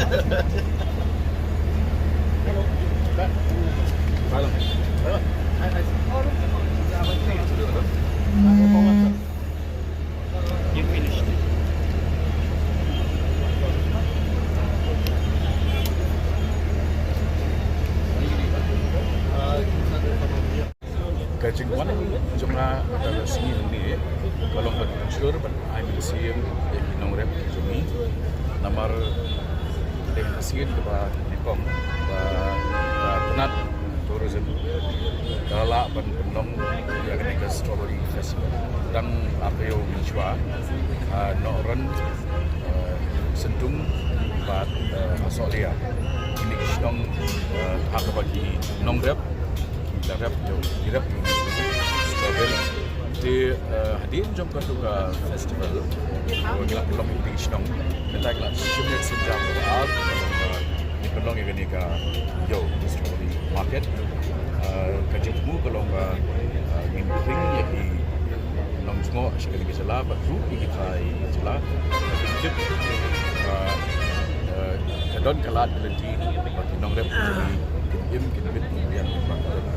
You finished. Kajing wan jumlah adalah sini ini kalau berunsur I'm museum yang inong rep jumi nomor dengan sini kepada Nepal penat tourism kalau penong yang ada strawberry festival dan apel Minchua noren sentung bat Australia ini kisong hak bagi nong rep dirap strawberry di hadir jom ke festival gila pelong di Isnong kita gila cuma sejam berapa di pelong yang ini ke strawberry market kejutmu pelong ingin bring yang di pelong semua sekali kejelah batu kita jelah kejut kedon kelat kelenti bagi nong rep im kinbit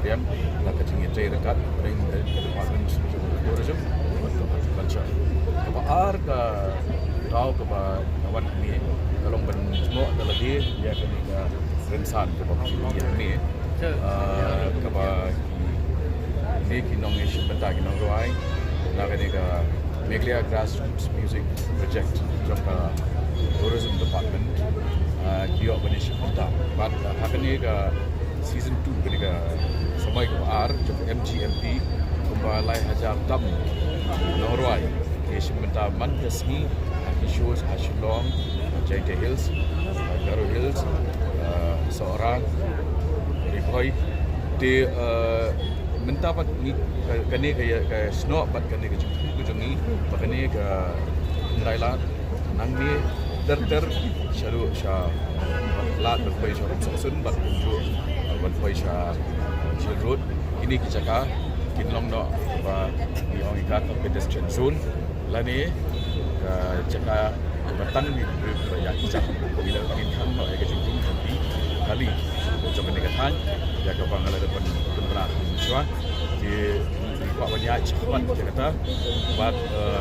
yang la kacing itu dekat ring department tourism untuk culture kebar ke kau kawan ini kalau semua adalah dia kini ke rensan ke ini kebar ini kinong isu bentar kinong ruai nak ini ke Meghalaya Grassroots Music Project jangka tourism department dia benisip bentar but hakni ke season 2 ketika sampai ke R MGMP kembali hajar tam Norway ke sementara man kesini shows Hashilong Jaita Hills Garo Hills seorang Ripoy di mendapat ni kini ke snow bat kini ke jungi kini ke Thailand nang ni der sharu sha lat berpoi sha sun bat kunju berpoi sha Jill Road ini kijaka kinlong no ba di ongikat pedestrian zone lani jaka batang ni ya kijak bila ingin kan no ya kejung kali coba negatan ya ke bangala depan benar jua di Pak banyak cepat dia kata buat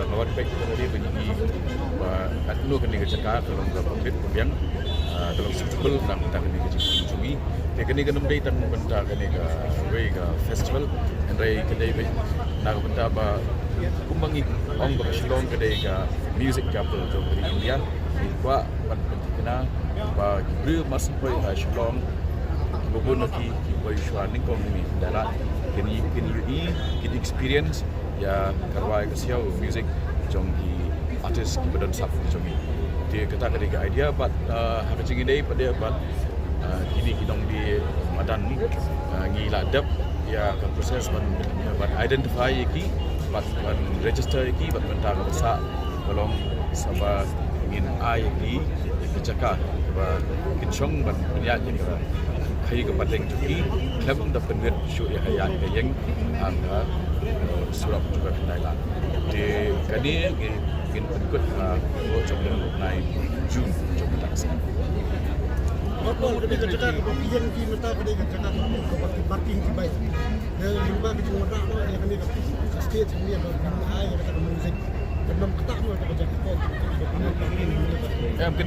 lawan baik tadi begini kat lu kena kerja kalau enggak publik kemudian dalam suitable nak kita kena kerja cumi dia kena mendai tan benda kena ke festival andai kedai nak benda ba kumbangi ong bersilong kedai ke music couple tu di India kuat penting kena ba guru masih pergi Shillong bubun lagi pergi Shwaning kong ni darat kini experience ya karwai kesiau music jong di artis di badan sap jong dia kata ketika idea but habis ini pada but kini kidong di madan ni ngila dap ya ke proses but identify iki but register iki but mentah besar kolong sama ingin ai iki kecaka ba kinchong ban punya jadi kai ke pateng cuki klem da penget syu ya hayat ke yang anga surap juga Thailand di kani gin ikut go jom nai June jom taksi apa lebih ke cakap pian ki mata pada ke cakap ke parking ki baik dia limba ke jumlah no yang kami ke state ni apa ai kata musik belum ketak no ke jaga ko mungkin